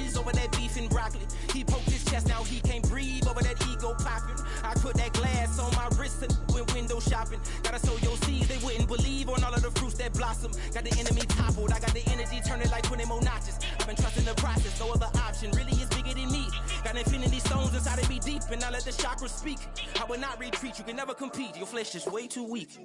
cheese over that beef and broccoli. He poked his chest, now he can't breathe over that ego popping. I put that glass on my wrist and went window shopping. Gotta sow your seeds, they wouldn't believe on all of the fruits that blossom. Got the enemy toppled, I got the energy turning like 20 more notches. I've been trusting the process, no other option really is bigger than me. Got infinity stones inside of me deep, and I let the chakras speak. I will not retreat, you can never compete, your flesh is way too weak.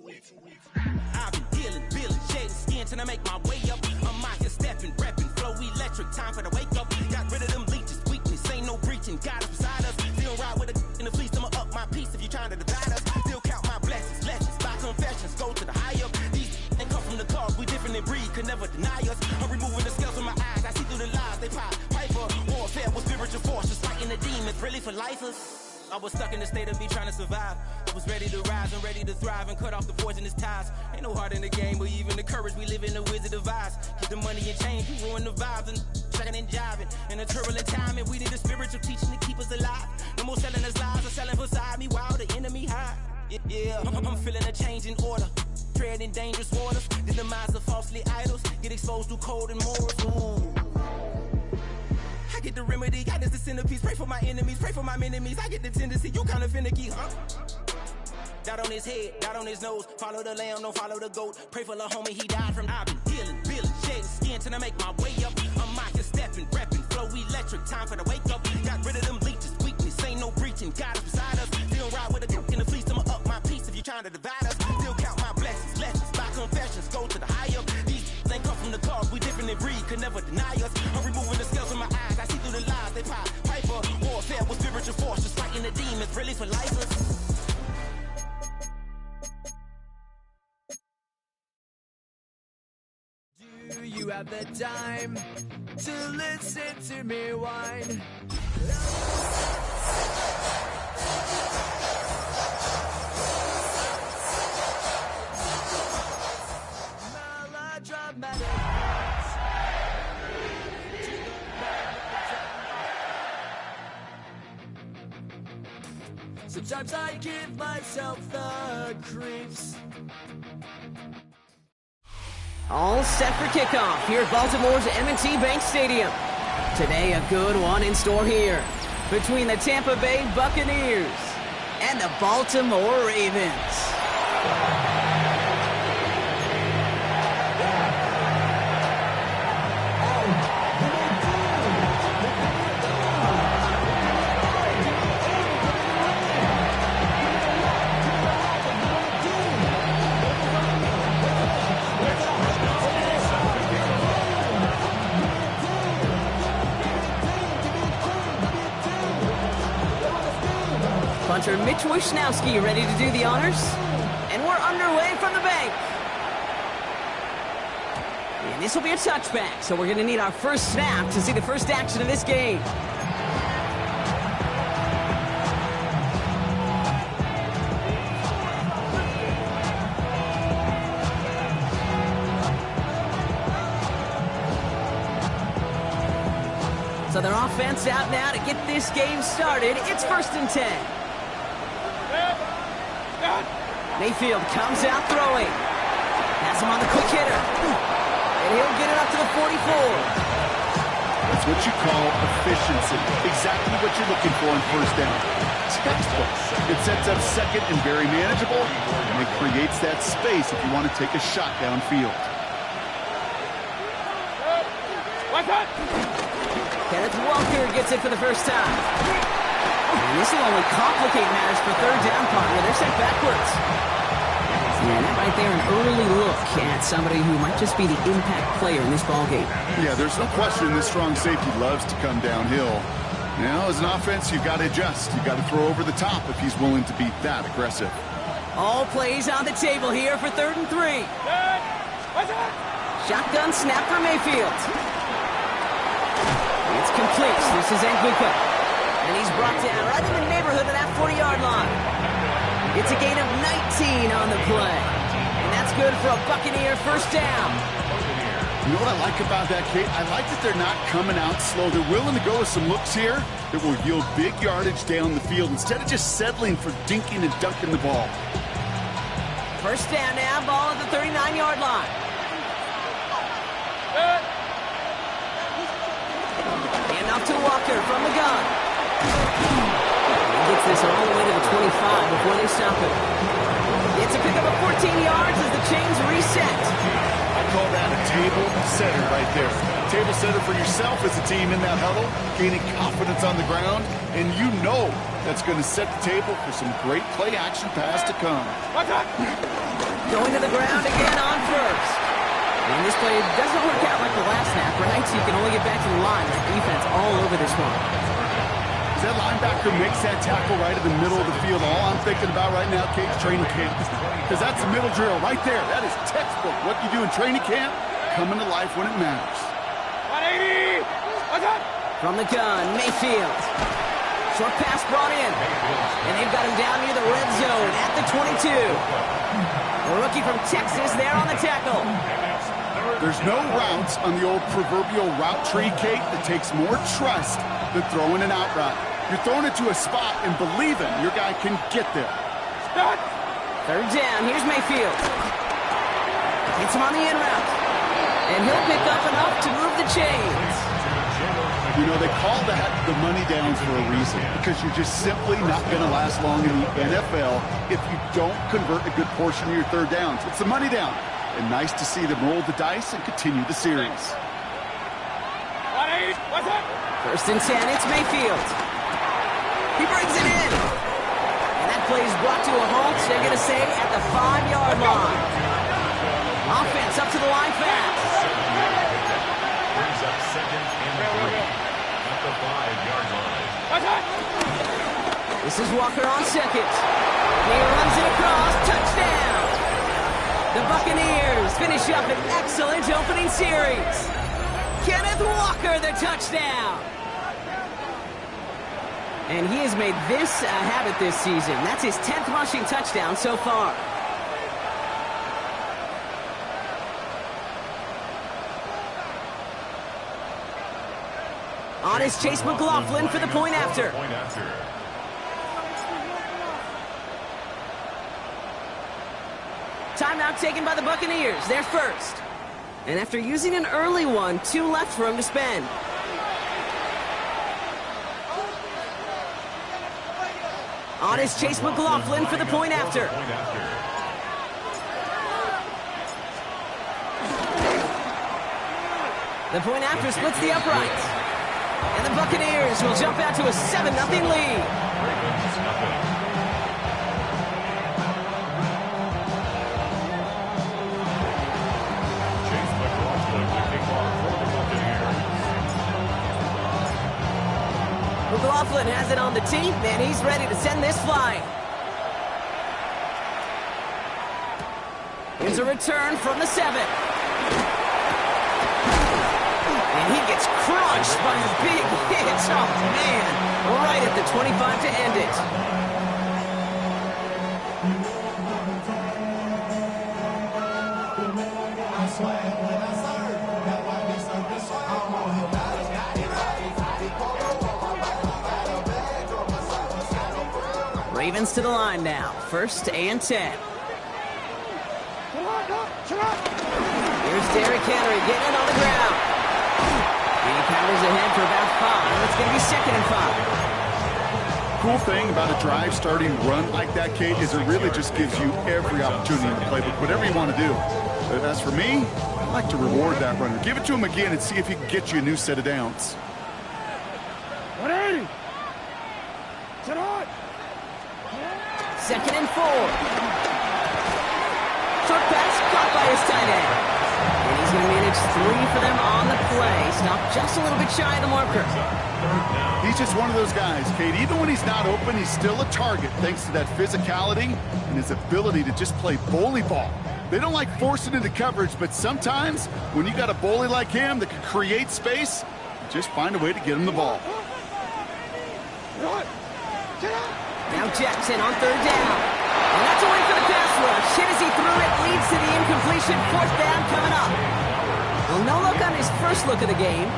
I've been dealing, building, shedding skin till I make my way up. I'm mocking, stepping, repping, flow electric, time for the wake up. Got rid of them leeches, weakness, ain't no breaching, God is beside us. Still ride with a in the fleece, I'ma up my piece if you trying to divide us. Still count my blessings, lessons, by confessions, go to the higher. These ain't come from the cause, we different in breed, could never deny us. I'm removing the scales from my eyes, I see through the lies, they pop, piper. Warfare with spiritual forces, fighting the demons, really for lifers. I was stuck in the state of me trying to survive. I was ready to rise and ready to thrive and cut off the poisonous ties. Ain't no heart in the game, but even the courage we live in the wizard of Oz. Get the money and change, we ruin the vibes and checking and jiving. In a turbulent time, and we need a spiritual teaching to keep us alive. No more selling us lies or selling beside me while the enemy hide. Yeah, I'm feeling a change in order. Treading dangerous waters, the demise of falsely idols. Get exposed through cold and morals. Ooh. I get the remedy, God is the centerpiece. Pray for my enemies, pray for my enemies. I get the tendency, you kinda finicky, huh? Dot on his head, dot on his nose. Follow the lamb, don't follow the goat. Pray for the homie, he died from. I've been dealing, building, shedding skin till I make my way up. I'm mocking, stepping, repping, flow electric, time for the wake up. Got rid of them leeches, weakness, ain't no breaching. God is beside us. Still ride with a in the fleece, I'ma up my piece if you trying to divide us. Still count my blessings, lessons, by confessions, go to the higher. These ain't come from the cause, we different in breed, could never deny us. I'm removing the scales from my eyes, I see through the lies, they pop, piper. Warfare with spiritual forces, fighting the demons, really for lifers. Do you have the time to listen to me whine? Melodramatic. Sometimes I give myself the creeps. All set for kickoff here at Baltimore's M&T Bank Stadium. Today, a good one in store here between the Tampa Bay Buccaneers and the Baltimore Ravens. Punter Mitch Wishnowsky ready to do the honors. And we're underway from the bank. And this will be a touchback, so we're going to need our first snap to see the first action of this game. So their offense out now to get this game started. It's 1st and 10. Mayfield comes out throwing. Has him on the quick hitter. And he'll get it up to the 44. That's what you call efficiency. Exactly what you're looking for on 1st down. Textbook. It sets up second and very manageable, and it creates that space if you want to take a shot downfield. Kenneth Walker gets it for the first time. And this will only complicate matters for 3rd down, partner. They're sent backwards. And that right there, an early look at somebody who might just be the impact player in this ballgame. Yeah, there's no question this strong safety loves to come downhill. Now, as an offense, you've got to adjust. You've got to throw over the top if he's willing to be that aggressive. All plays on the table here for 3rd and 3. Shotgun snap for Mayfield. It's complete. This is Nguka. And he's brought down right in the neighborhood of that 40-yard line. It's a gain of 19 on the play. And that's good for a Buccaneer 1st down. You know what I like about that, Kate? I like that they're not coming out slow. They're willing to go with some looks here that will yield big yardage down the field instead of just settling for dinking and dunking the ball. 1st down now, ball at the 39-yard line. And Off to Walker from the gun. He gets this all the way to the 25 before they stop him. It's a pickup of 14 yards as the chains reset. I call that a table setter right there. Table setter for yourself as a team in that huddle, gaining confidence on the ground, and you know that's going to set the table for some great play-action pass to come. Going to the ground again on first. And this play doesn't work out like the last snap, right? So you can only get back to the line. That defense all over this one. That linebacker makes that tackle right in the middle of the field. All I'm thinking about right now, Cage, training camp. Because that's the middle drill right there. That is textbook. What you do in training camp, coming to life when it matters. 180! From the gun, Mayfield. Short pass brought in. And they've got him down near the red zone at the 22. The rookie from Texas there on the tackle. There's no routes on the old proverbial route tree, Kate, that takes more trust than throwing an out route. You're throwing it to a spot and believing your guy can get there. Third down, here's Mayfield. Hits him on the in route. And he'll pick up enough to move the chains. You know, they call that the money downs for a reason, because you're just simply not going to last long in the NFL if you don't convert a good portion of your third downs. It's the money down. And nice to see them roll the dice and continue the series. First and 10, it's Mayfield. He brings it in. And that play is brought to a halt, they're going to say, at the 5-yard line. Offense up to the line fast. Brings up second and 3 at the 5-yard line. This is Walker on second. He runs it across, touchdown. The Buccaneers finish up an excellent opening series. Kenneth Walker, the touchdown. And he has made this a habit this season. That's his 10th rushing touchdown so far. On is Chase McLaughlin for the point after. Timeout taken by the Buccaneers. They're first. And after using an early one, 2 left for him to spend. On is Chase McLaughlin for the point after. The point after splits the uprights. And the Buccaneers will jump out to a 7-0 lead. McLaughlin has it on the tee, and he's ready to send this flying. Here's a return from the 7. And he gets crushed by a big hit. Oh, man. Right at the 25 to end it. Ravens to the line now. First and 10. Here's Derrick Henry getting it on the ground. He powers ahead for about 5. It's going to be 2nd and 5. Cool thing about a drive starting run like that, Kate, is it really just gives you every opportunity in the playbook, whatever you want to do. But as for me, I like to reward that runner. Give it to him again and see if he can get you a new set of downs. 180! 2nd and 4. Short pass caught by his tight end. And he's going to manage 3 for them on the play. Stopped just a little bit shy of the marker. He's just one of those guys, Kate. Even when he's not open, he's still a target thanks to that physicality and his ability to just play bully ball. They don't like forcing into coverage, but sometimes when you got a bully like him that can create space, just find a way to get him the ball. Now Jackson on 3rd down. And that's a win for the pass rush. Hit as he threw it, leads to the incompletion. 4th down coming up. Well, no look on his first look of the game.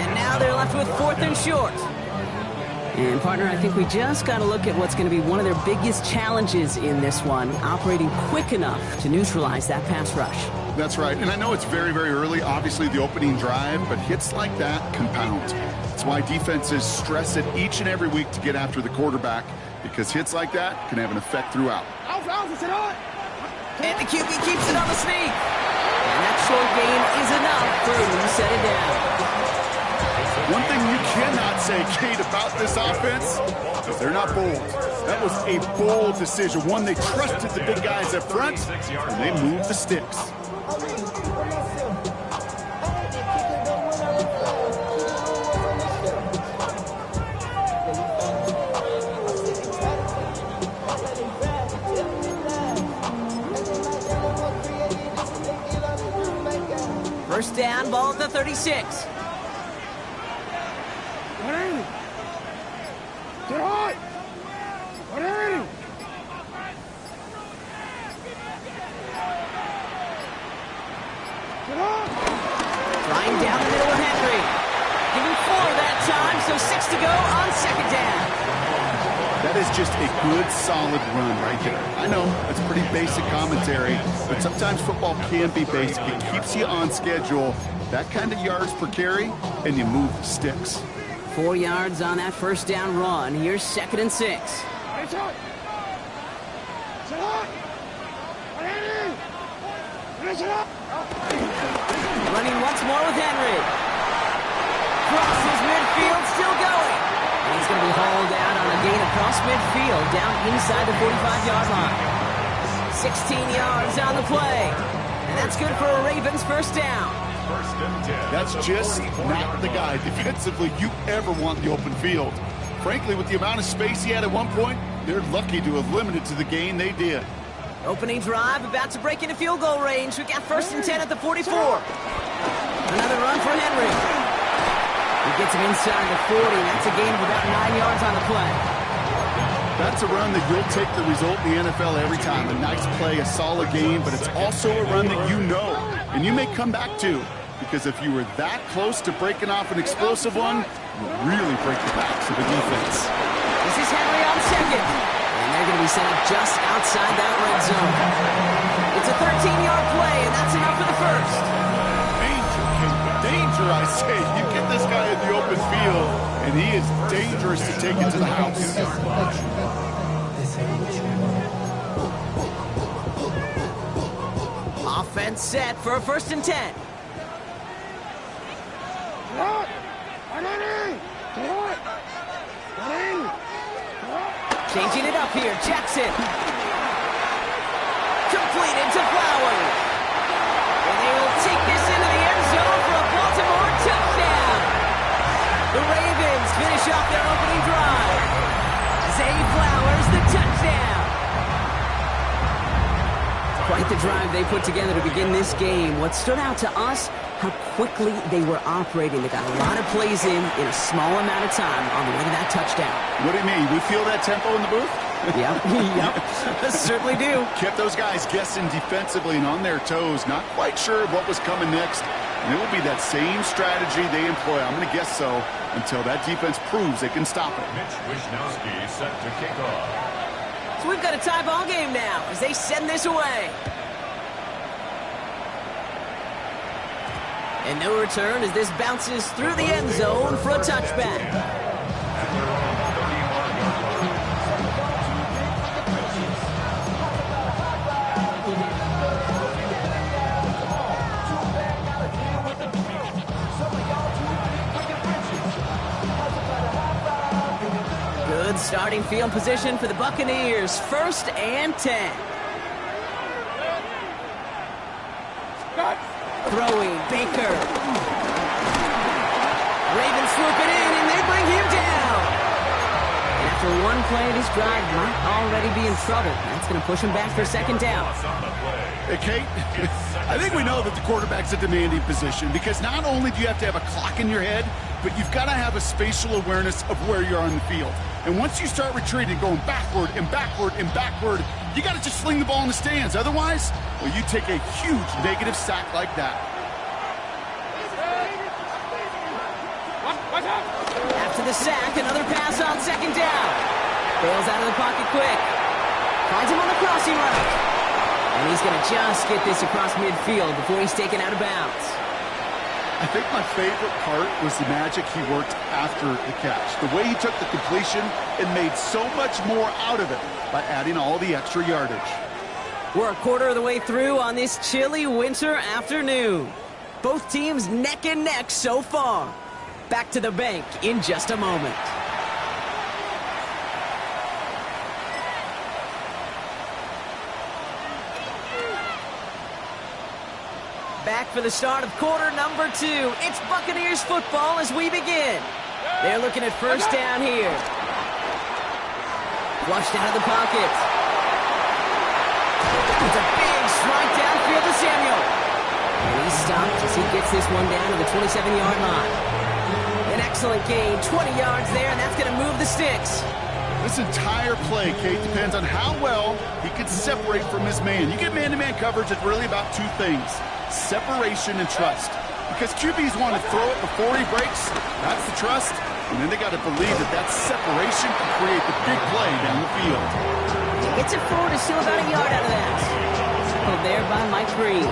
And now they're left with 4th and short. And, partner, I think we just got to look at what's going to be one of their biggest challenges in this one, operating quick enough to neutralize that pass rush. That's right. And I know it's very, very early, obviously the opening drive, but hits like that compound. That's why defenses stress it each and every week to get after the quarterback, because hits like that can have an effect throughout. And the QB keeps it on the sneak. And that short gain is enough for him to set it down. One thing you cannot say, Kate, about this offense is they're not bold. That was a bold decision. One, they trusted the big guys up front, and they moved the sticks. First down, ball at the 36. Trying down the middle with Henry. Giving 4 that time, so 6 to go on second down. That is just a good, solid run right there. I know, it's pretty basic commentary, but sometimes football can be basic. It keeps you on schedule. That kind of yards per carry, and you move the sticks. 4 yards on that first down run. Here's 2nd and 6. Running once more with Henry. Crosses midfield, still going. And he's going to be hauled out on a gain across midfield, down inside the 45-yard line. 16 yards on the play. And that's good for a Ravens first down. That's just not the guy defensively you ever want the open field. Frankly, with the amount of space he had at one point, they're lucky to have limited to the gain they did. Opening drive, about to break into field goal range. We got 1st and 10 at the 44. Another run for Henry. He gets him inside the 40. That's a gain of about 9 yards on the play. That's a run that you'll take the result in the NFL every time. A nice play, a solid game, but it's also a run that you know, and you may come back to, because if you were that close to breaking off an explosive one, you really break the backs of the defense. This is Henry on second. And they're going to be set up just outside that red zone. It's a 13-yard play, and that's enough for the first. Danger, I say. You get this guy in the open field, and he is dangerous to take it to the house. Offense set for a 1st and 10. Changing it up here, Jackson. Completed to Flowers. And they will take this into the end zone for a Baltimore touchdown. The Ravens finish off their opening drive. Zay Flowers, the touchdown. Quite the drive they put together to begin this game. What stood out to us, how quickly they were operating. They got a lot of plays in a small amount of time on the way to that touchdown. What do you mean? We feel that tempo in the booth? Yep, certainly do. Kept those guys guessing defensively and on their toes, not quite sure what was coming next. And it will be that same strategy they employ, I'm going to guess so, until that defense proves they can stop it. Mitch Wisnowski set to kick off. So we've got a tie ball game now as they send this away. And no return as this bounces through the end zone for a touchback. Good starting field position for the Buccaneers. 1st and 10. Throwing, Baker. Ravens swoop it in, and they bring him down. And after one play, this drive might already be in trouble. That's going to push him back for 2nd down. Hey, Kate, I think we know that the quarterback's a demanding position because not only do you have to have a clock in your head, but you've got to have a spatial awareness of where you are on the field. And once you start retreating, going backward and backward and backward, you got to just sling the ball in the stands. Otherwise, well, you take a huge negative sack like that. After the sack, another pass on 2nd down. Bails out of the pocket quick. Finds him on the crossing route. And he's going to just get this across midfield before he's taken out of bounds. I think my favorite part was the magic he worked after the catch. The way he took the completion and made so much more out of it by adding all the extra yardage. We're a quarter of the way through on this chilly winter afternoon. Both teams neck and neck so far. Back to the bank in just a moment. Back for the start of quarter number 2. It's Buccaneers football as we begin. They're looking at first down here. Flushed out of the pocket. It's a big strike downfield to Samuel. And he stopped as he gets this one down to the 27-yard line. An excellent gain, 20 yards there, and that's going to move the sticks. This entire play, Kate, depends on how well he can separate from his man. You get man-to-man coverage, it's really about two things: separation and trust. Because QBs want to throw it before he breaks, that's the trust, and then they got to believe that that separation can create the big play down the field. He gets it forward to steal about a yard out of that. Oh, there by Mike Green.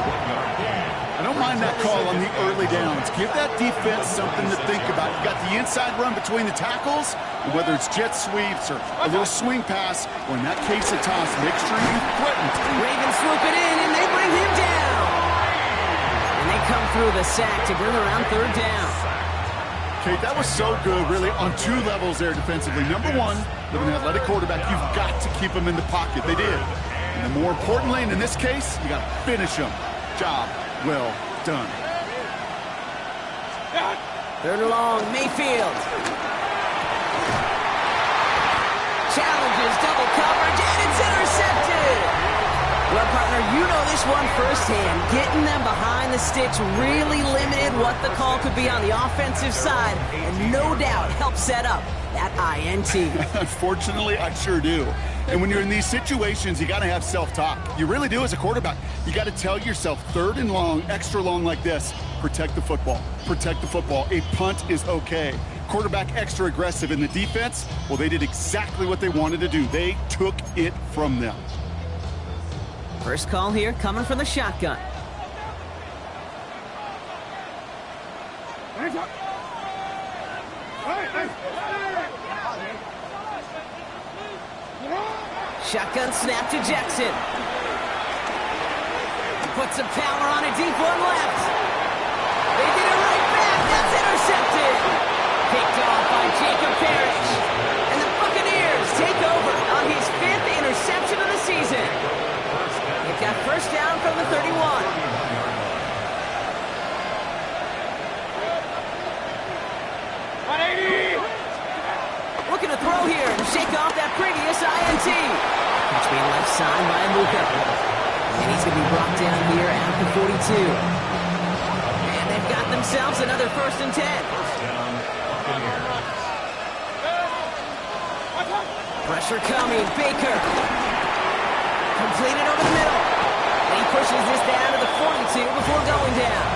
I don't mind that call on the early downs. Give that defense something to think about. You got the inside run between the tackles, and whether it's jet sweeps or a little swing pass, or in that case a toss, make sure you threaten. Ravens swoop it in, and they bring him down. And they come through the sack to bring around third down. Kate, that was so good, really, on two levels there defensively. Number one, with an athletic quarterback, you've got to keep him in the pocket. They did. And then more importantly, and in this case, you got to finish him. Job well done. Third and long, Mayfield. Challenges, double coverage, and it's intercepted. Well, partner, you know this one firsthand. Getting them behind the sticks really limited what the call could be on the offensive side, and no doubt helped set up that INT. Unfortunately, I sure do. And when you're in these situations, you got to have self-talk. You really do as a quarterback. You got to tell yourself, third and long, extra long like this, protect the football. Protect the football. A punt is okay. Quarterback extra aggressive in the defense, well, they did exactly what they wanted to do. They took it from them. First call here coming from the shotgun. Shotgun snap to Jackson. Puts some power on a deep one left. They get it right back. That's intercepted. Picked off by Jacob Parrish. And the Buccaneers take over on his 5th interception of the season. They've got first down from the 31. Looking to throw here and shake off that previous INT. Catch being left side by Luka. And he's going to be brought down here at the 42. And they've got themselves another first and 10. Pressure coming. Baker. Completed over the middle. And he pushes this down to the 42 before going down.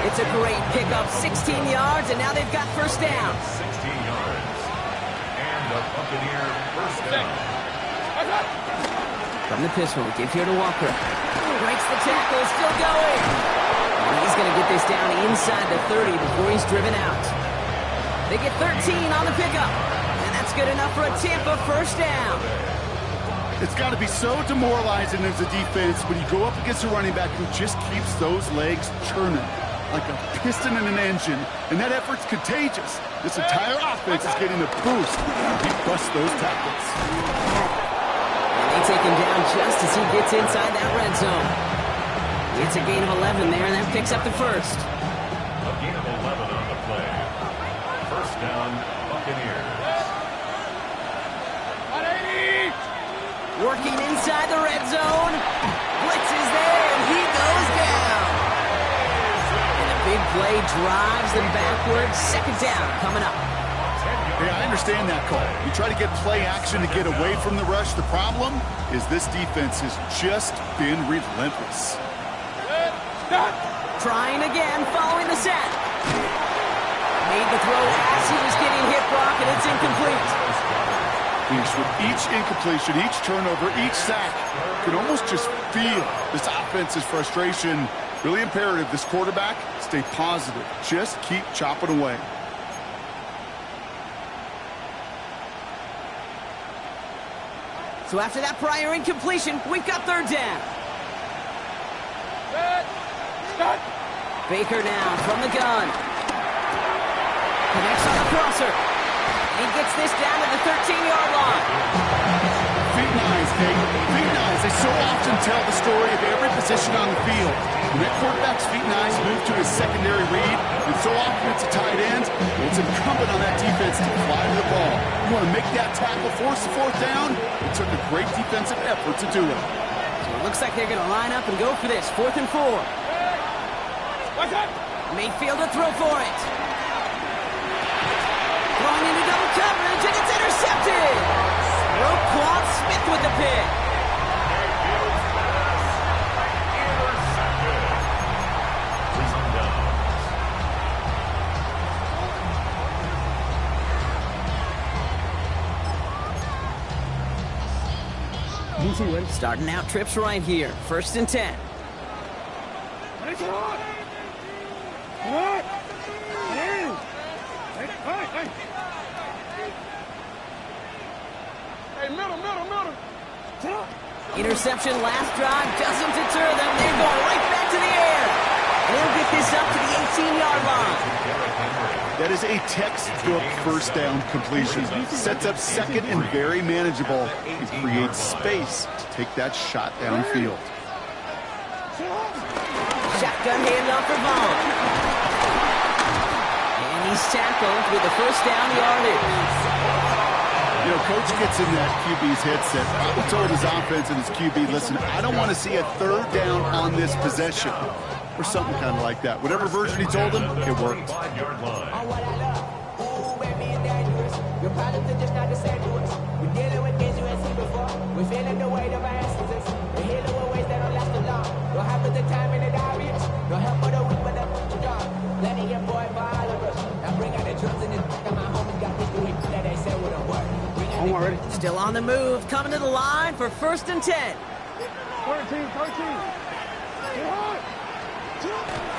It's a great pickup. 16 yards, and now they've got first down. 16 yards. And the Buccaneer first down. From the pistol, give here to Walker. Breaks the tackle, still going. And he's going to get this down inside the 30 before he's driven out. They get 13 on the pickup. And that's good enough for a Tampa first down. It's got to be so demoralizing as a defense when you go up against a running back who just keeps those legs churning like a piston in an engine, and that effort's contagious. This entire offense is getting a boost. He busts those tackles. And they take him down just as he gets inside that red zone. It's a gain of 11 there, and that picks up the first. A gain of 11 on the play. First down, Buccaneers. Working inside the red zone. Blitz is there, and he goes down. And a big play drives them backwards. Second down coming up. Hey, I understand that call. You try to get play action to get away from the rush. The problem is this defense has just been relentless. Trying again, following the sack. Made the throw as he was getting hit, Brock, and it's incomplete. With each incompletion, each turnover, each sack, you can almost just feel this offense's frustration. Really imperative, this quarterback, stay positive. Just keep chopping away. So after that prior incompletion, we've got third down. Baker now from the gun. Connects on the crosser. He gets this down to the 13-yard line. Feet nice, Dave. Feet nice. They so often tell the story of every position on the field. When that quarterback's feet nice move to his secondary read, and so often it's a tight end, well, it's incumbent on that defense to fly to the ball. You want to make that tackle, force the fourth down? It took a great defensive effort to do it. So it looks like they're going to line up and go for this. 4th and 4. Mayfield to throw for it. Throwing into double coverage, and it's intercepted. Roquan Smith with the pick. Starting out trips right here. 1st and 10. Interception last drive doesn't deter them. They're going right back to the air. They'll get this up to the 18-yard line. That is a textbook first down completion. Sets up second and very manageable and creates space to take that shot downfield. Shotgun handoff for Vaughn. And he's tackled with the first down yardage. You know, Coach gets in that QB's headset. Probably told his offense and his QB, listen, I don't want to see a third down on this possession. Or something kind of like that. Whatever version he told him, it worked. Still on the move, coming to the line for 1st and 10. 13.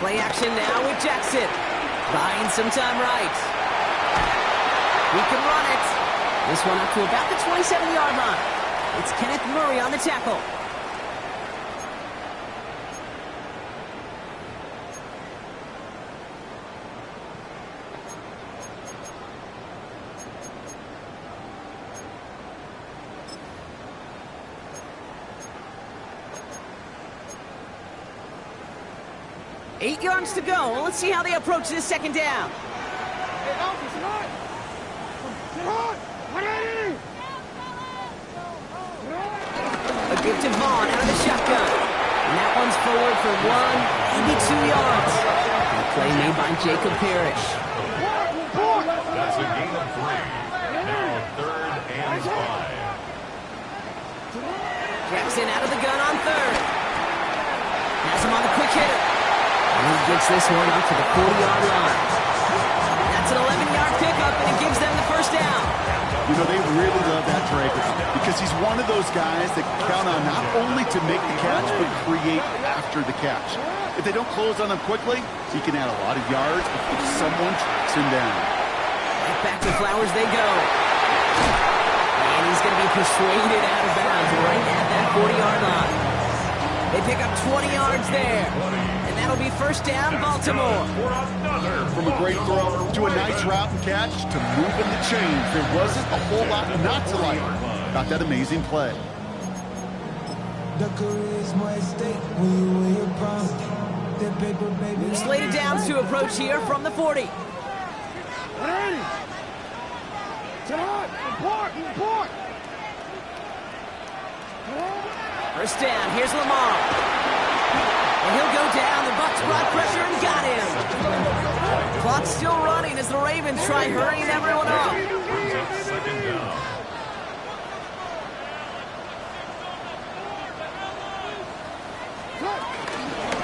Play action now with Jackson. Buying some time right. He can run it. This one up to about the 27-yard line. It's Kenneth Murray on the tackle. Eight yards to go. Let's see how they approach this second down. A give to Vaughn out of the shotgun. And that one's forward for 1, maybe 2 yards. A play made by Jacob Parrish. That's a gain of 3. Now 3rd and 5. Jackson out of the gun on 3rd. Has him on the quick hitter. And he gets this one up to the 40-yard line. That's an 11-yard pickup, and it gives them the first down. You know, they really love that Draper because he's one of those guys that count on not only to make the catch, but create after the catch. If they don't close on him quickly, he can add a lot of yards if someone tracks him down. Right back to Flowers they go. And he's going to be persuaded out of bounds right at that 40-yard line. They pick up 20 yards there. And that'll be first down, Baltimore. From a great throw to a nice route and catch to moving the chains, there wasn't a whole lot not to like about that amazing play. Slated downs to approach here from the 40. First down, here's Lamar. And he'll go down. The Bucs brought pressure and got him. Clock's still running as the Ravens try hurrying everyone up. Second down.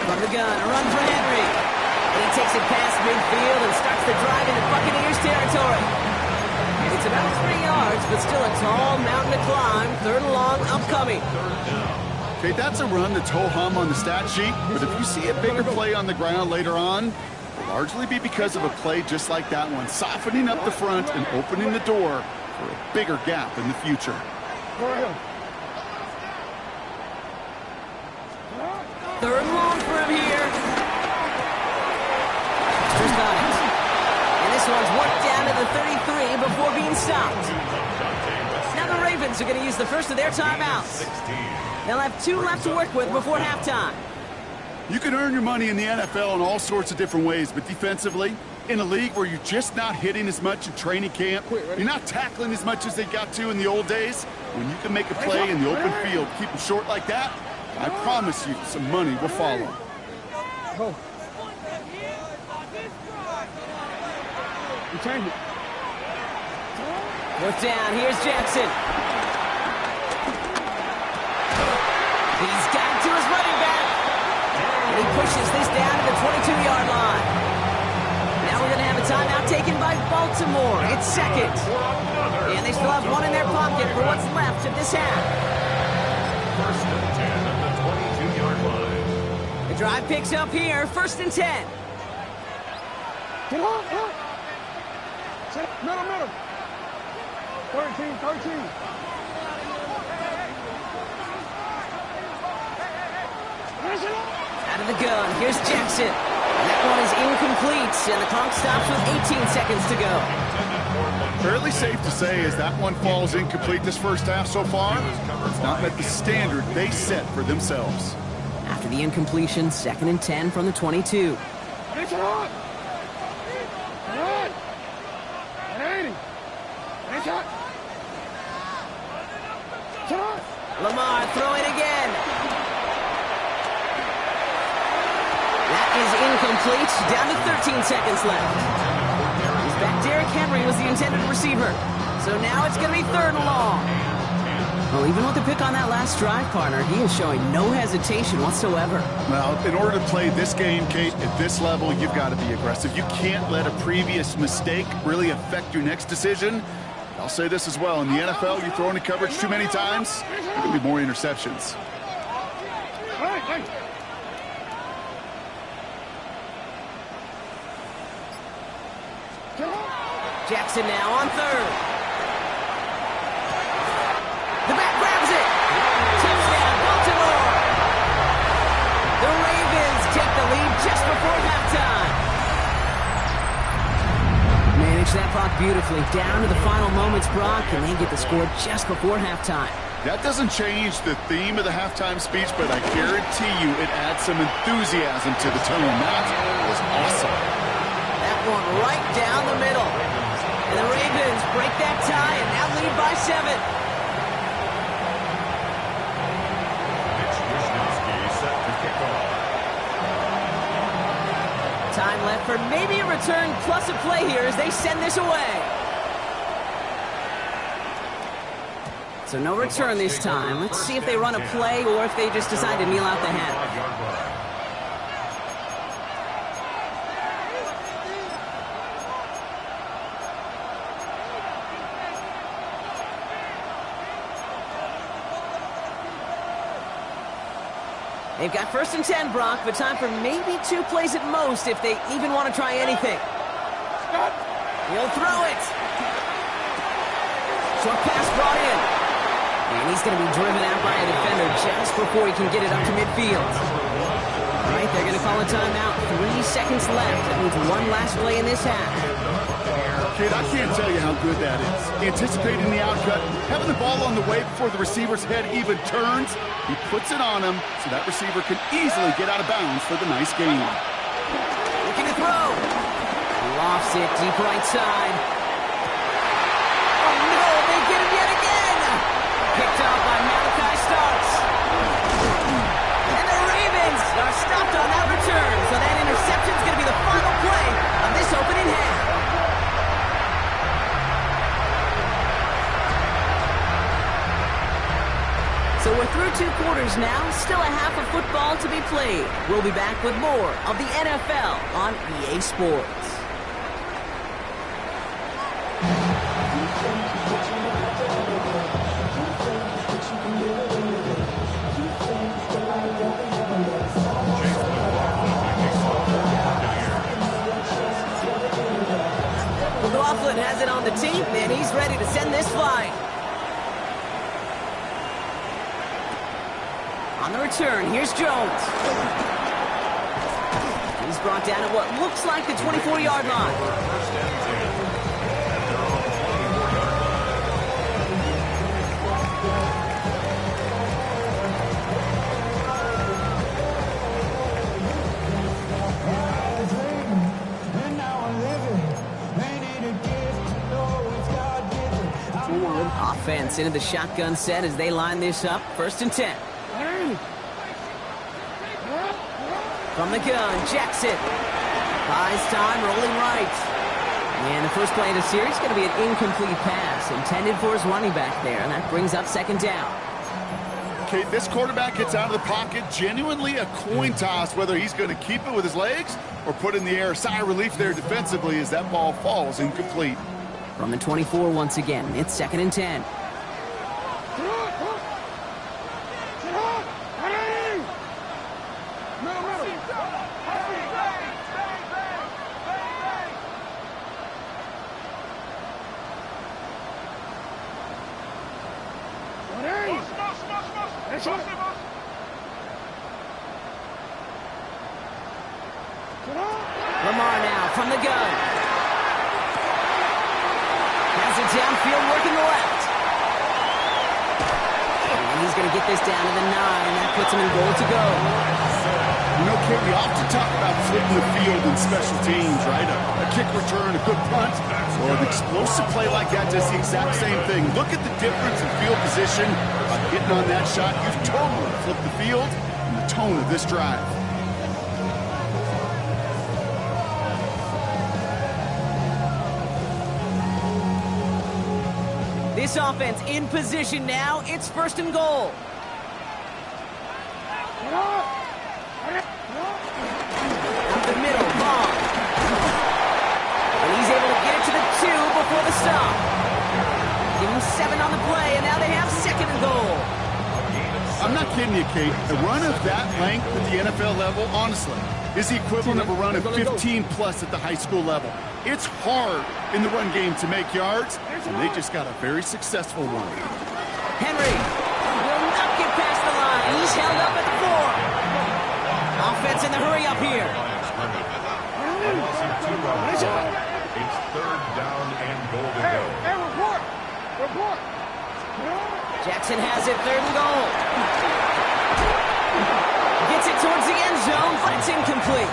From the gun, a run for Henry. And he takes it past midfield and starts the drive into Buccaneers territory. It's about 3 yards, but still a tall mountain to climb. 3rd and long upcoming. Okay, that's a run that's ho-hum on the stat sheet, but if you see a bigger play on the ground later on, it'll largely be because of a play just like that one, softening up the front and opening the door for a bigger gap in the future. 3rd and long for him here. Just got it. And this one's worked down to the 33 before being stopped. Now the Ravens are going to use the first of their timeouts. They'll have 2 left to work with before halftime. You can earn your money in the NFL in all sorts of different ways, but defensively, in a league where you're just not hitting as much in training camp, you're not tackling as much as they got to in the old days, when you can make a play in the open field, keep them short like that, I promise you some money will follow. Go. Return it. 4th down, here's Jackson. He's got it to his running back. And he pushes this down to the 22-yard line. Now we're going to have a timeout taken by Baltimore. It's 2nd. And they still have 1 in their pocket for what's left of this half. 1st and 10 at the 22-yard line. The drive picks up here, 1st and 10. Get on, get on. Middle. 13. Out of the gun, here's Jackson. And that one is incomplete, and the clock stops with 18 seconds to go. Fairly safe to say as that one falls incomplete this first half so far, it's not met the standard they set for themselves. After the incompletion, 2nd and 10 from the 22. Lamar throwing again. That is incomplete. Down to 13 seconds left. He's back. Derrick Henry was the intended receiver. So now it's going to be 3rd and long. Well, even with the pick on that last drive, partner, he is showing no hesitation whatsoever. Well, in order to play this game, Kate, at this level, you've got to be aggressive. You can't let a previous mistake really affect your next decision. I'll say this as well. In the NFL, you throw into coverage too many times, there can be more interceptions. Jackson now on 3rd. The back grabs it. Touchdown, Baltimore. The Ravens take the lead just before halftime. Manage that clock beautifully. Down to the final moments, Brock, and they get the score just before halftime. That doesn't change the theme of the halftime speech, but I guarantee you it adds some enthusiasm to the tone. That was awesome. That one right down the middle. And the Ravens break that tie and now lead by 7. Set to kick off. Time left for maybe a return plus a play here as they send this away. So no return this time. Let's see if they run a play or if they just decide to kneel out the half. They've got 1st and 10, Brock, but time for maybe 2 plays at most if they even want to try anything. He'll throw it. Short pass brought in. And he's going to be driven out by a defender just before he can get it up to midfield. All right, they're going to call a timeout. 3 seconds left. That means 1 last play in this half. Kid, I can't tell you how good that is. Anticipating the outcut, having the ball on the way before the receiver's head even turns, he puts it on him so that receiver can easily get out of bounds for the nice gain. Looking to throw. Lofts it deep right side. Oh no, they get him yet again. Picked off by Malachi Starks. And the Ravens are stopped on that return, so that interception is going to be the final play of this opening half. So we're through 2 quarters now, still a half of football to be played. We'll be back with more of the NFL on EA Sports. has it on the team, and he's ready to send this flying. On the return, here's Jones. He's brought down at what looks like the 24-yard line. First and 10. Offense into the shotgun set as they line this up. First and 10. From the gun, Jackson. Buys time, rolling right. And the first play of the series is going to be an incomplete pass intended for his running back there, and that brings up second down. Okay, this quarterback gets out of the pocket, genuinely a coin toss whether he's going to keep it with his legs or put in the air. Sigh of relief there defensively as that ball falls incomplete. From the 24 once again, it's second and 10. Lamar now from the gun. Has it downfield, working the left. And he's going to get this down to the 9. That puts him in goal to go. You know, Kate, we often talk about flipping the field in special teams, right? A kick return, a good punt. Well, an explosive play like that does the exact same thing. Look at the difference in field position. By getting on that shot, you've totally flipped the field and the tone of this drive. This offense in position now. It's first and goal. Up the middle, long. And he's able to get it to the 2 before the stop. Give him 7 on the play, and now they have second and goal. I'm not kidding you, Kate. A run of that length at the NFL level, honestly, is the equivalent of a run of 15-plus at the high school level. It's hard in the run game to make yards, and they just got a very successful one. Henry will not get past the line. He's held up at the 4. Offense in the hurry up here. It's third down and goal to go. Hey, report. Jackson has it, third and goal. Gets it towards the end zone, but it's incomplete.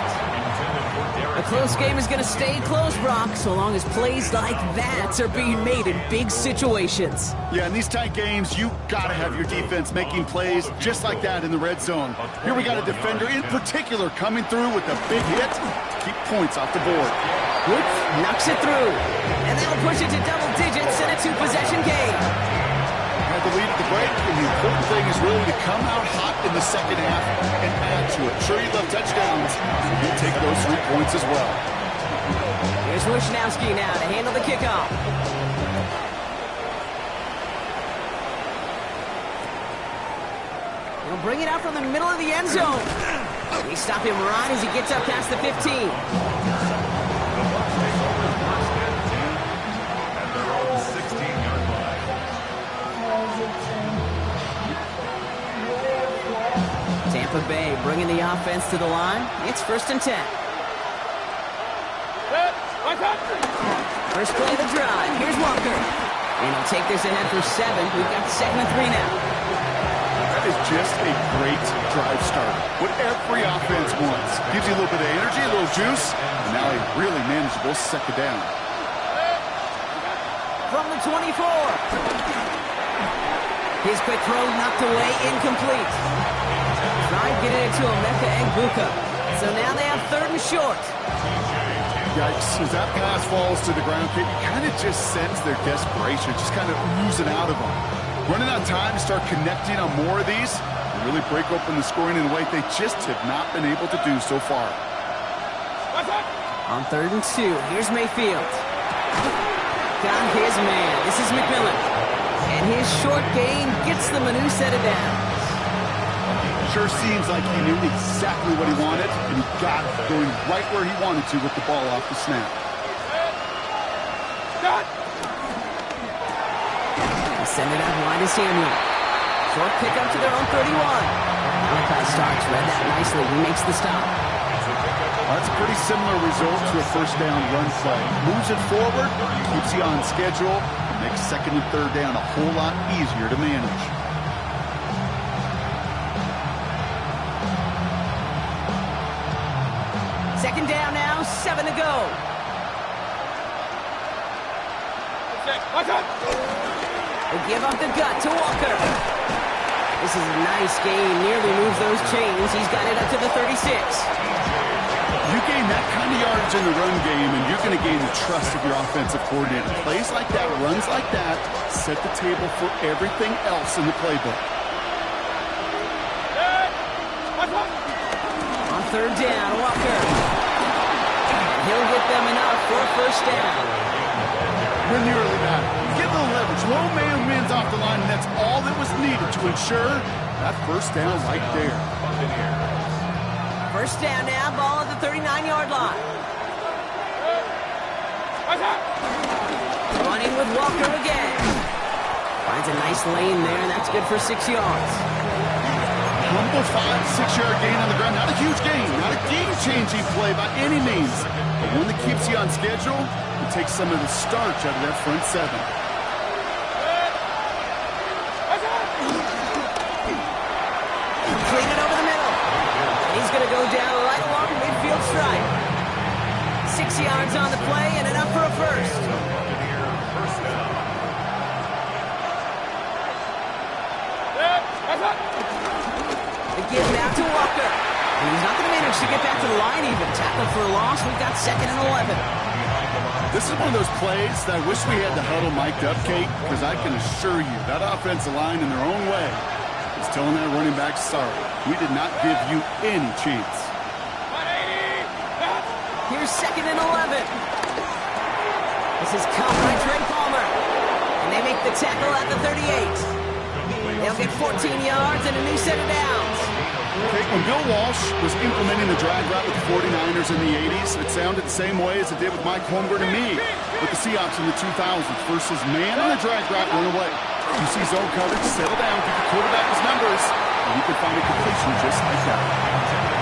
A close game is going to stay close, Brock, so long as plays like that are being made in big situations. Yeah, in these tight games, you got to have your defense making plays just like that in the red zone. Here we got a defender in particular coming through with a big hit to keep points off the board. Woods knocks it through, and that'll push it to double digits in a 2-possession game. Had the lead at the break, and the important thing is really to come out hot in the second half and add to it. Sure, you love touchdowns. You take those 3 points as well. Here's Wishnowski now to handle the kickoff. He'll bring it out from the middle of the end zone. They stop him right as he gets up past the 15. Tampa Bay bringing the offense to the line. It's first and 10. First play of the drive. Here's Walker. And he'll take this ahead for 7. We've got second and 3 now. That is just a great drive start. What every offense wants. Gives you a little bit of energy, a little juice, and now a really manageable second down. From the 24. His quick throw knocked away, incomplete. Trying getting it to Emeka Egbuka. So now they have third and short. Yikes, as that pass falls to the ground, you kind of just sense their desperation, just kind of oozing out of them. Running out of time to start connecting on more of these and really break open the scoring in a way they just have not been able to do so far. On third and 2, here's Mayfield. Got his man. This is McMillan. And his short gain gets them a new set of downs. Sure seems like he knew exactly what he wanted, and he got it going right where he wanted to with the ball off the snap. Send it out wide to Samuel. Short pickup to their own 31. Malachi Starks read that nicely. He makes the stop. That's a pretty similar result to a first down run play. Moves it forward, keeps you on schedule, and makes second and third down a whole lot easier to manage. Second down now, 7 to go. They give up the gut to Walker. This is a nice gain, nearly moves those chains. He's got it up to the 36. You gain that kind of yardage in the run game, and you're going to gain the trust of your offensive coordinator. Plays like that, runs like that, set the table for everything else in the playbook. On third down, Walker. He'll get them enough for a first down. When you early matter, get the leverage. Low man wins off the line, and that's all that was needed to ensure that first down right there. First down now, ball at the 39-yard line. Running with Walker again. Finds a nice lane there, and that's good for 6 yards. Humble 5-6-yard gain on the ground. Not a huge gain, not a game-changing play by any means, but one that keeps you on schedule and takes some of the starch out of that front seven. Completed over the middle. He's going to go down right along the midfield stripe. 6 yards on the play and enough for a first. They give it out to Walker. And he's not going to manage to get back to the line even. Tackle for a loss. We've got second and 11. This is one of those plays that I wish we had the huddle mic'd up, Kate, because I can assure you that offensive line in their own way is telling that running back, sorry, we did not give you any chance. Here's second and 11. This is caught by Trey Palmer. And they make the tackle at the 38. They'll get 14 yards and a new set of downs. Okay, when Bill Walsh was implementing the drag route with the 49ers in the 80s, it sounded the same way as it did with Mike Holmgren and me with the Seahawks in the 2000s. Versus man on the drag route, run away. You see zone coverage, settle down, give the quarterback his numbers, and you can find a completion just like that.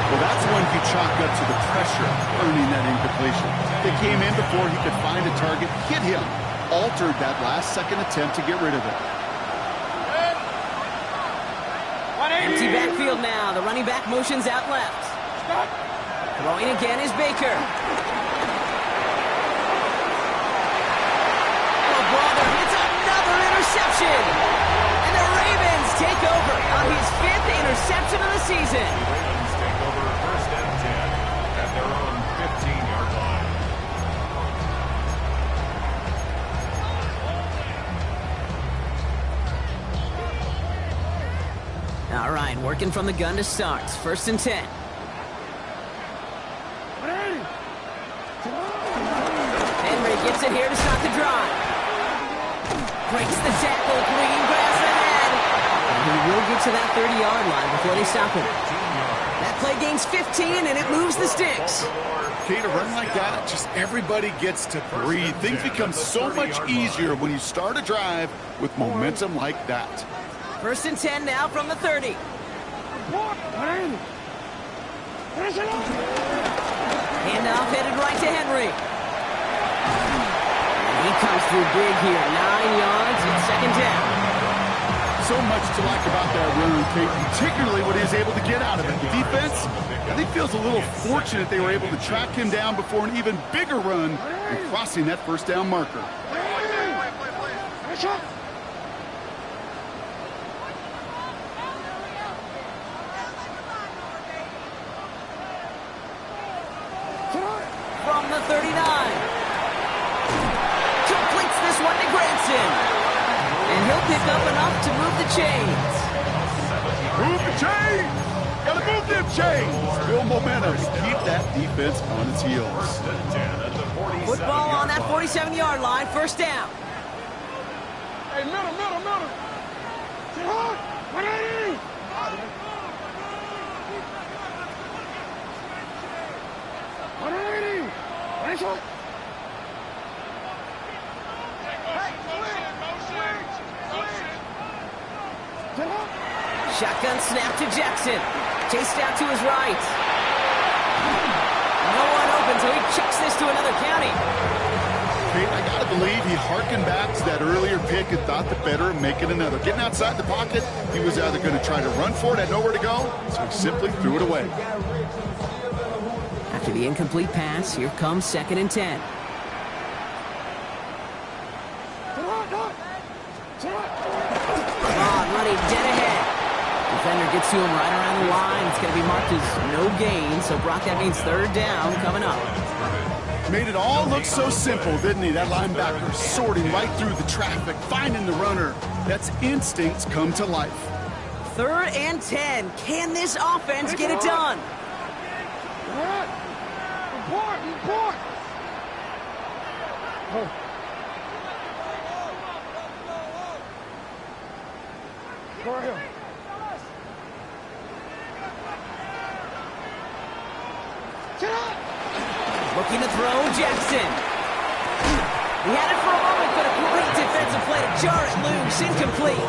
Well, that's when you chalk up to the pressure, earning that incompletion. They came in before he could find a target, hit him, altered that last-second attempt to get rid of it. Empty backfield now. The running back motions out left. Throwing again is Baker. Oh, brother, it's another interception. And the Ravens take over on his 5th interception of the season. Ravens take over first and 10 at their own 15-yard line. All right, working from the gun to start. First and 10. Henry gets it here to start the drive. Breaks the tackle, Green grabs the head. And he will get to that 30-yard line before they stop him. That play gains 15, and it moves the sticks. Okay, to run like that, just everybody gets to breathe. Things become so much easier when you start a drive with momentum like that. First and 10 now from the 30. Handoff headed right to Henry. And he comes through big here. 9 yards and second down. So much to like about that run, Kate, particularly what he was able to get out of it. The defense, I think, feels a little fortunate they were able to track him down before an even bigger run and crossing that first down marker. From the 39. Completes this one to Granson. And he'll pick up enough to move the chains. Move the chains! Gotta move them chains! Build momentum. Keep that defense on its heels. Football on that 47-yard line. First down. Hey, middle. Sit hard. 180. Shotgun snap to Jackson. Chased out to his right. No one open, so he chucks this to another county. I gotta believe he harkened back to that earlier pick and thought the better of making another. Getting outside the pocket, he was either going to try to run for it, had nowhere to go, so he simply threw it away. After the incomplete pass, here comes 2nd and 10. Running dead ahead. Defender gets to him right around the line. It's going to be marked as no gain, so Brock, that means 3rd down coming up. Made it all look so simple, didn't he? That linebacker sorting right through the traffic, finding the runner. That's instincts come to life. 3rd and 10. Can this offense get it done? Report! Go right here. Get up! Looking to throw, Jackson. He had it for a moment, but a great defensive play to jar it loose, incomplete.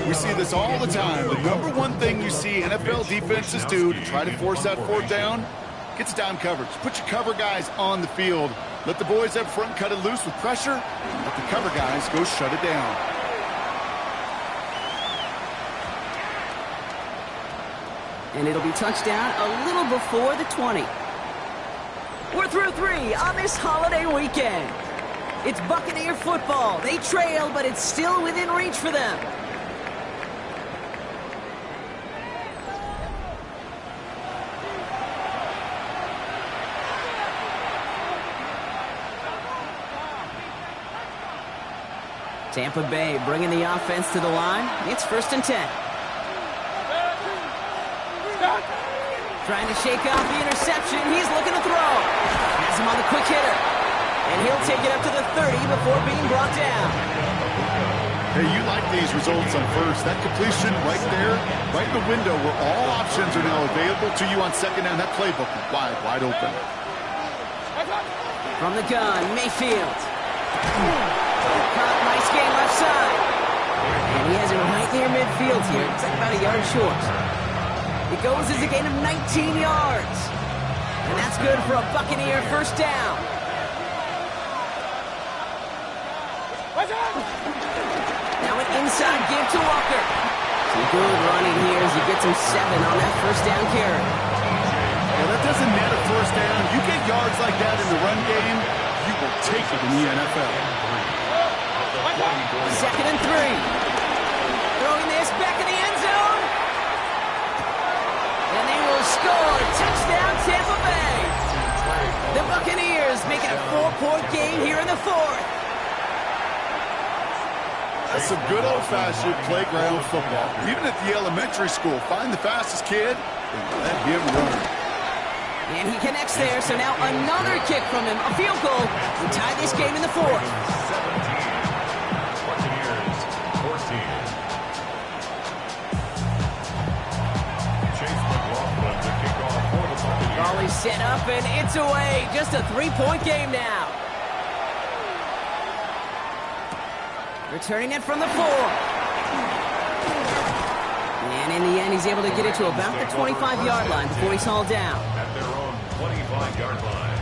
We see this all the time. The number one thing you see NFL defenses do to try to force that 4th down, gets down coverage. Put your cover guys on the field. Let the boys up front cut it loose with pressure. Let the cover guys go shut it down. And it'll be touchdown a little before the 20. We're through 3 on this holiday weekend. It's Buccaneer football. They trail, but it's still within reach for them. Tampa Bay bringing the offense to the line. It's 1st and 10. Trying to shake off the interception. He's looking to throw. Has him on the quick hitter. And he'll take it up to the 30 before being brought down. Hey, you like these results on 1st. That completion right there, right in the window where all options are now available to you on 2nd down. That playbook wide open. From the gun, Mayfield. Nice game left side. And he has it right near midfield here. It's like about a yard short. It goes as a gain of 19 yards. And that's good for a Buccaneer 1st down. Now an inside give to Walker. Some good running here as he gets him 7 on that 1st down carry. Well, that doesn't net a 1st down. You get yards like that in the run game, you will take it in the NFL. 2nd and 3. Throwing this back in the end zone. And they will score. Touchdown, Tampa Bay. The Buccaneers make it a 4-point game here in the 4th. That's some good old-fashioned playground football. Even at the elementary school, find the fastest kid and let him run. And he connects there, so now another kick from him. A field goal to tie this game in the 4th. 14. Ball is set up, and it's away. Just a 3-point game now. Returning it from the 4. And in the end, he's able to get it to about the 25-yard line before he's hauled down. At their own 25-yard line.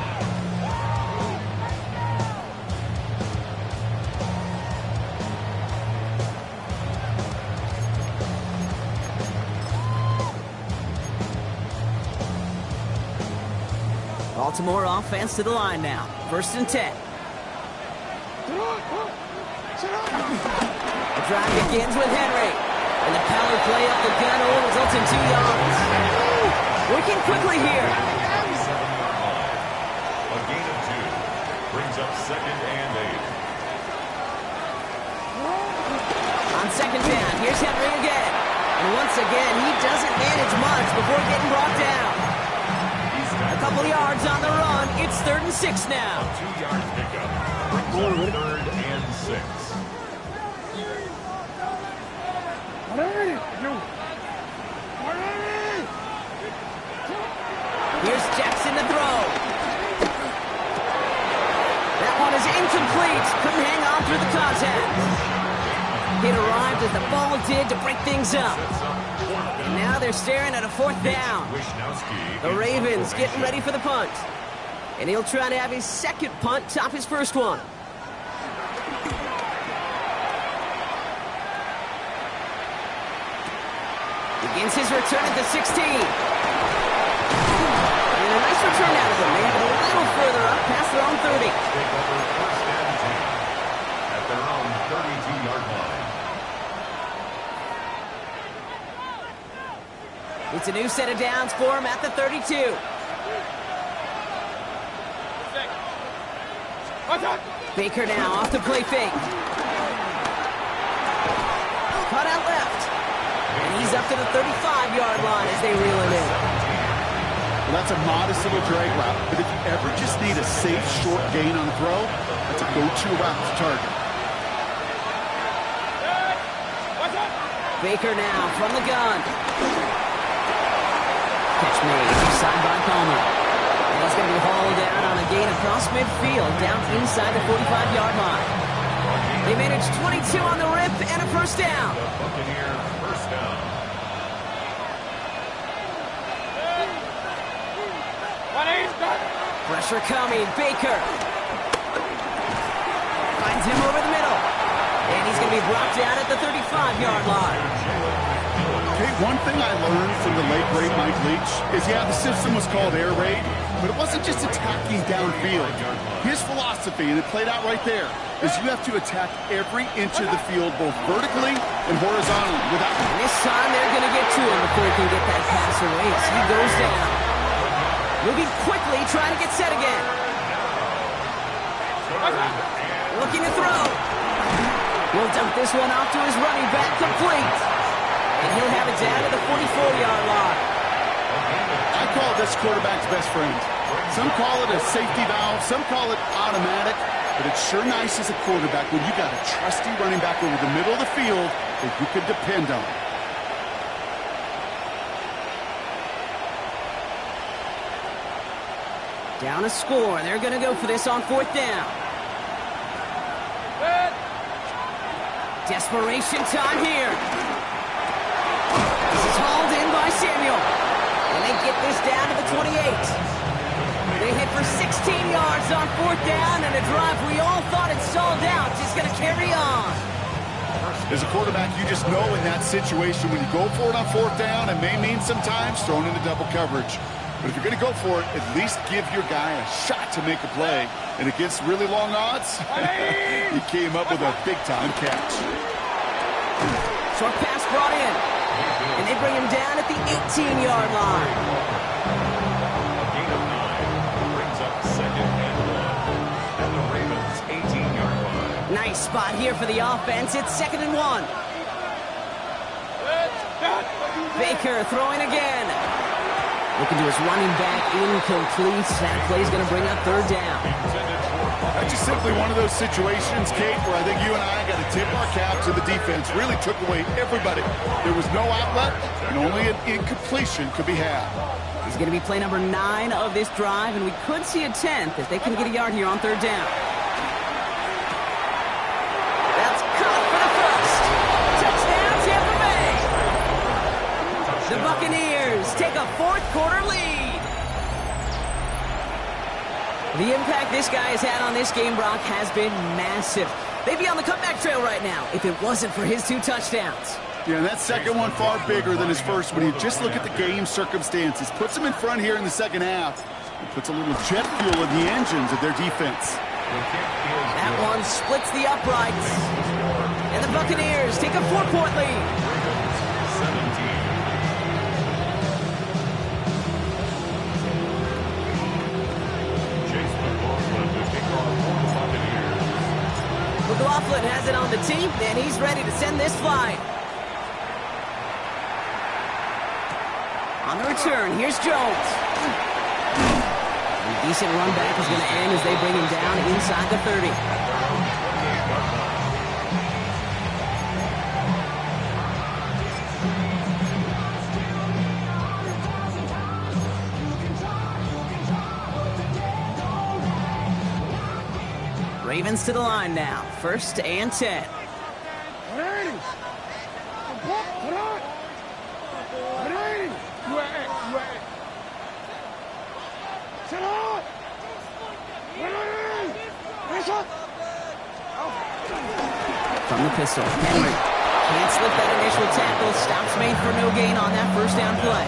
Baltimore offense to the line now. 1st and 10. The drive begins with Henry. And the power play up the gun results in 2 yards. Working quickly here. A gain of 2. Brings up 2nd and 8. On 2nd down, here's Henry again. And once again, he doesn't manage much before getting brought down. A couple yards on the run. It's 3rd and 6 now. A 2-yard pickup. Brings up 3rd and 6. Here's Jackson to throw. That one is incomplete. Couldn't hang on through the contact. It arrived as the ball did to break things up. And now they're staring at a fourth down. The Ravens getting ready for the punt. And he'll try to have his second punt top his first one. Begins his return at the 16. And a nice return out of him. They have it a little further up past their own 30. At their own 32-yard line. It's a new set of downs for him at the 32. Baker now off the play fake. Cut out left. And he's up to the 35-yard line as they reel him in. Well, that's a modest little drag route, but if you ever just need a safe, short gain on a throw, that's a go-to route to target. Baker now from the gun. Catch made, side by Palmer. And he's going to be hauled down on a gain across midfield, down inside the 45-yard line. They managed 22 on the rip and a first down. The Buccaneers first down. Pressure coming, Baker. Finds him over the middle. And he's going to be brought down at the 35-yard line. Okay, one thing I learned from the late, great Mike Leach is, the system was called air raid, but it wasn't just attacking downfield. His philosophy, and it played out right there, is you have to attack every inch of the field, both vertically and horizontally. And this time they're going to get to him before he can get that pass away as he goes down. Moving quickly, trying to get set again. Looking to throw. He'll dump this one off to his running back, complete. And he'll have it down to the 44-yard line. I call this quarterback's best friend. Some call it a safety valve, some call it automatic, but it's sure nice as a quarterback when you got a trusty running back over the middle of the field that you can depend on. Down a score. They're going to go for this on fourth down. Desperation time here. This is hauled in by Samuel. And they get this down to the 28. They hit for 16 yards on fourth down, and a drive we all thought had stalled out is going to carry on. As a quarterback, you just know in that situation when you go for it on fourth down, it may mean sometimes thrown into double coverage. But if you're going to go for it, at least give your guy a shot to make a play. And against really long odds, he came up with a big-time catch. Short pass brought in. And they bring him down at the 18-yard line. A gain of 9 brings up second and 1 at the Ravens' 18-yard line. Nice spot here for the offense. It's second and 1. Baker throwing again. Looking to his running back, incomplete. That play's going to bring up third down. That's just simply one of those situations, Kate, where I think you and I got to tip our cap to the defense. Really took away everybody. There was no outlet, and only an incompletion could be had. He's going to be play number 9 of this drive, and we could see a 10th if they can get a yard here on third down. That's caught for the first. Touchdown, Tampa Bay. The Buccaneers take a fourth-quarter lead. The impact this guy has had on this game, Brock, has been massive. They'd be on the comeback trail right now if it wasn't for his 2 touchdowns. Yeah, and that second one far bigger than his first when you just look at the game circumstances. Puts him in front here in the second half. It puts a little jet fuel in the engines of their defense. That one splits the uprights. And the Buccaneers take a 4-point lead. 17. McLaughlin has it on the team, and he's ready to send this flying. On the return, here's Jones. A decent run back is going to end as they bring him down inside the 30. Ravens to the line now. 1st and 10. From the pistol, Henry can't slip that initial tackle. Stops made for no gain on that first down play.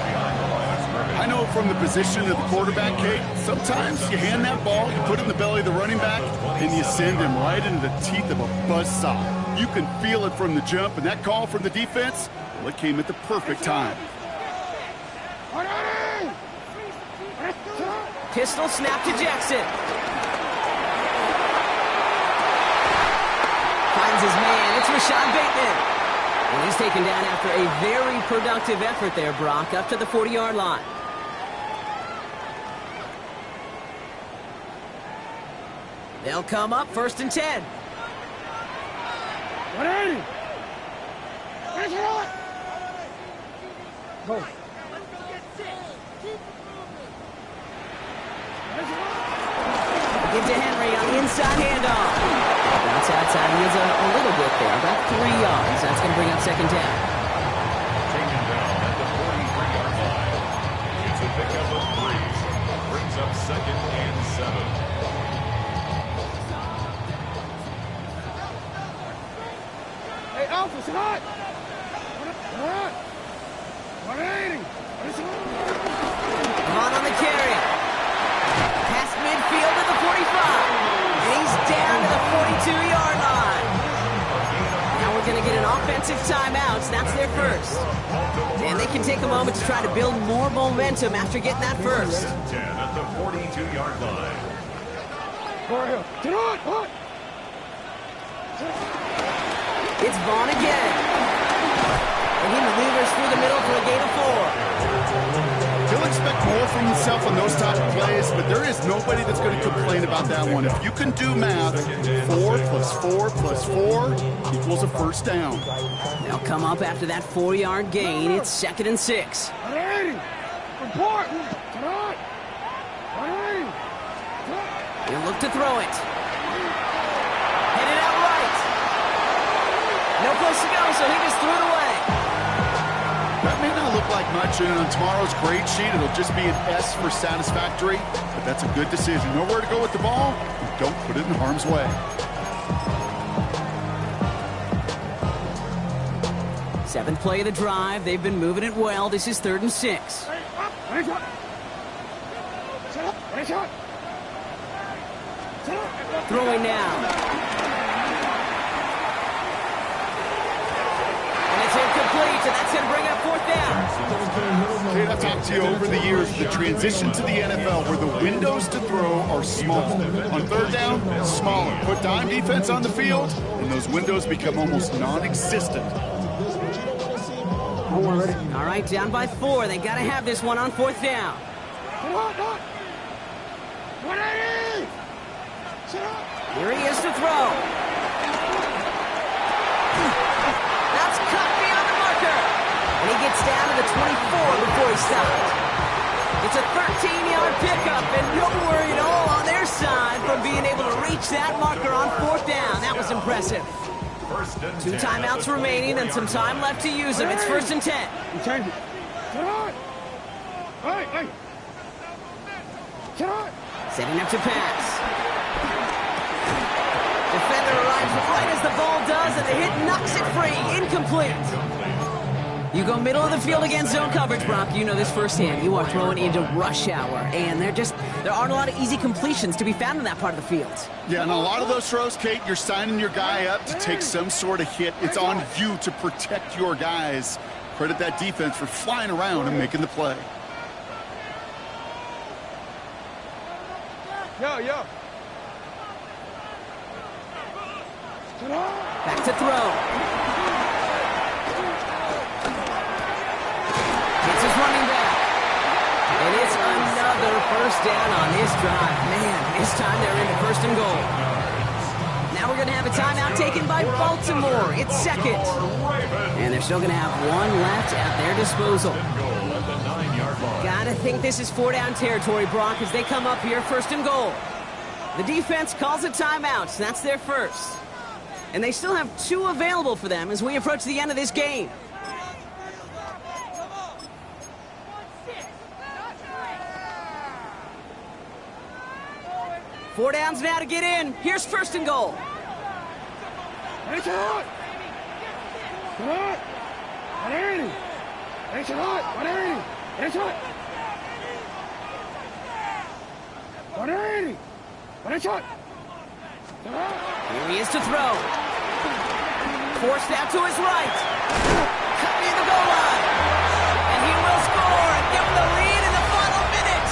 I know from the position of the quarterback, Kate, sometimes you hand that ball, you put it in the belly of the running back, and you send him right into the teeth of a buzzsaw. You can feel it from the jump, and that call from the defense, well, it came at the perfect time. Pistol snap to Jackson. Finds his man. It's Rashad Bateman. And he's taken down after a very productive effort there, Brock, up to the 40-yard line. They'll come up 1st and 10. Go. Give to Henry on the inside handoff. Bounce outside. He is a little bit there, about 3 yards. That's going to bring up 2nd down. Taken down at the 43-yard line. It's a pickup of 3. Brings up 2nd and 7. Hey, Alpha, it's hot. 180. On the carry. Past midfield at the 45. And he's down to the 42-yard line. Now we're going to get an offensive timeout. So that's their first. And they can take a moment to try to build more momentum after getting that first. 10 at the 42-yard line. Go ahead. Get on. It's Vaughn again. And he maneuvers through the middle for a gain of 4. He'll expect more from himself on those type of plays, but there is nobody that's going to complain about that one. If you can do math, 4 plus 4 plus 4 equals a first down. They'll come up after that 4-yard gain. It's 2nd and 6. 180. Important. Get on. 180. He'll look to throw it. Headed out right. No place to go, so he just threw it away. That may not look like much, and on tomorrow's grade sheet, it'll just be an S for satisfactory, but that's a good decision. Nowhere to go with the ball, and don't put it in harm's way. Seventh play of the drive. They've been moving it well. This is 3rd and 6. Throwing now. Incomplete, and that's going to bring up 4th down. Kate, I've talked to you over the years, the transition to the NFL where the windows to throw are small. On 3rd down, smaller. Put dime defense on the field, and those windows become almost non-existent. All right, down by 4. They got to have this one on 4th down. Here he is to throw. And he gets down to the 24 before he stopped. It's a 13-yard pickup, and no worry at all on their side from being able to reach that marker on 4th down. That was impressive. 2 timeouts remaining and some time left to use them. It's 1st and 10. Change it. Get on. Hey. Get on. Setting up to pass. Defender arrives right as the ball does, and the hit knocks it free. Incomplete. You go middle of the field against zone coverage, Brock. You know this firsthand. You are throwing into rush hour, and there aren't a lot of easy completions to be found in that part of the field. Yeah, and a lot of those throws, Kate, you're signing your guy up to take some sort of hit. It's on you to protect your guys. Credit that defense for flying around and making the play. Yo. Back to throw. Running back. And it's another first down on this drive. Man, this time they're into 1st and goal. Now we're going to have a timeout taken by Baltimore. It's 2nd. And they're still going to have 1 left at their disposal. Gotta think this is 4-down territory, Brock, as they come up here 1st and goal. The defense calls a timeout, so that's their first. And they still have 2 available for them as we approach the end of this game. 4 downs now to get in. Here's first and goal. It's hot! Come on! 180! It's hot! 180! It's hot! 180! But it's hot! Here he is to throw. Forced out to his right. Cut near the goal line. And he will score and give him the lead in the final minute.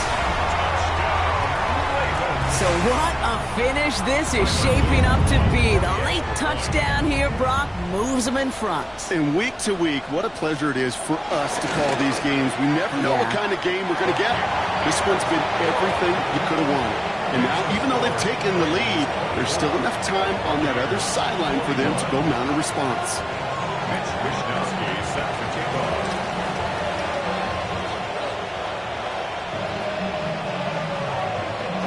So what a finish this is shaping up to be. The late touchdown here, Brock, moves them in front. And week to week, what a pleasure it is for us to call these games. We never know what kind of game we're going to get. This one's been everything you could have wanted. And now, even though they've taken the lead, there's still enough time on that other sideline for them to go mount a response. Mitch Wishnowski set to take off.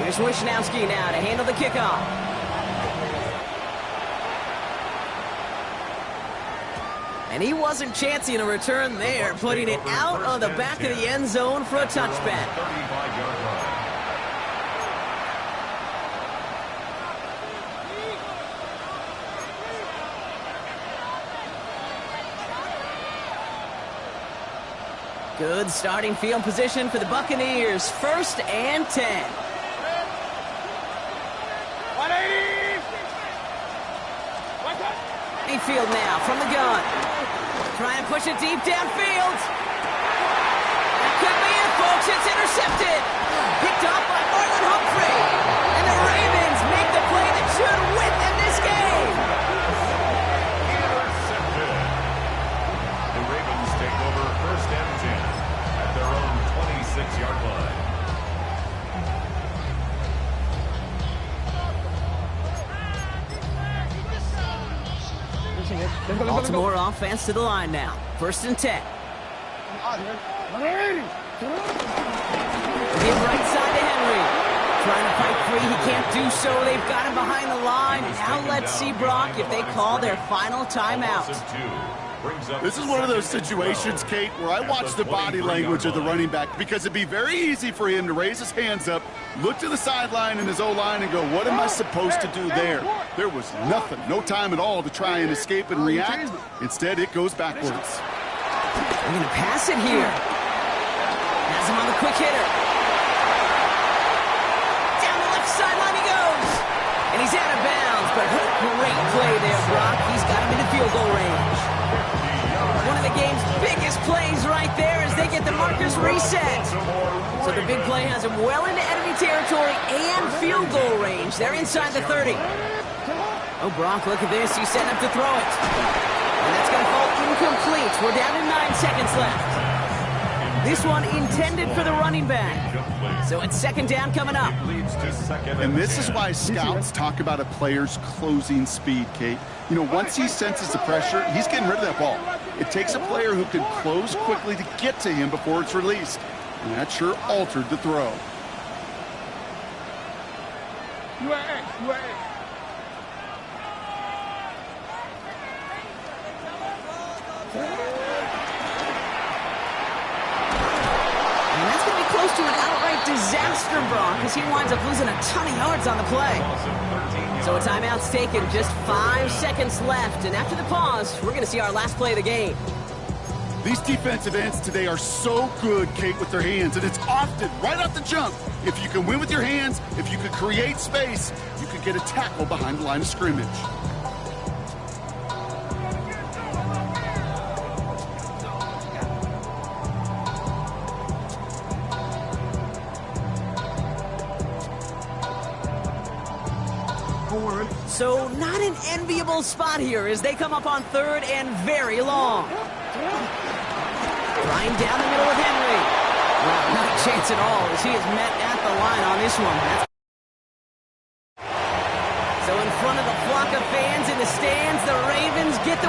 Here's Wishnowski now to handle the kickoff. And he wasn't chancing a return there, putting it out on the back of the end zone for a touchback. 35-yard line. Good starting field position for the Buccaneers. 1st and 10. 180! Mayfield now from the gun. Trying to push it deep downfield. That could be it, folks. It's intercepted. Picked off by Marlon Humphrey. And the Ravens make the play that should win them this game. Intercepted. The Ravens take over 1st and 10 at their own 26-yard line. Baltimore offense to the line now. 1st and 10. 180! Give right side to Henry. Trying to fight free. He can't do so. They've got him behind the line. Now let's see, Brock, if they call their final timeout. This is one of those situations, Kate, where I watch the body language of the running back because it'd be very easy for him to raise his hands up, look to the sideline in his O-line and go, what am I supposed to do there? There was nothing, no time at all to try and escape and react. Instead, it goes backwards. They're going to pass it here. Has him on the quick hitter. Down the left sideline he goes. And he's out of bounds, but great play there, Brock. He's got him into field goal range. One of the game's biggest plays right there as they get the markers reset. So the big play has him well into enemy territory and field goal range. They're inside the 30. Oh, Brock, look at this. He's setting up to throw it. And that's going to fall incomplete. We're down to 9 seconds left. This one intended for the running back. So it's 2nd down coming up. And this is why scouts talk about a player's closing speed, Kate. You know, once he senses the pressure, he's getting rid of that ball. It takes a player who can close quickly to get to him before it's released. And that sure altered the throw. To an outright disaster, Brock, as he winds up losing a ton of yards on the play. So a timeout's taken, just 5 seconds left, and after the pause, we're going to see our last play of the game. These defensive ends today are so good, Kate, with their hands, and it's often right off the jump. If you can win with your hands, if you can create space, you can get a tackle behind the line of scrimmage. So not an enviable spot here as they come up on 3rd and very long. Trying down the middle with Henry. Well, not a chance at all as he is met at the line on this one. So in front of the flock of fans in the stands, the Ravens get the win.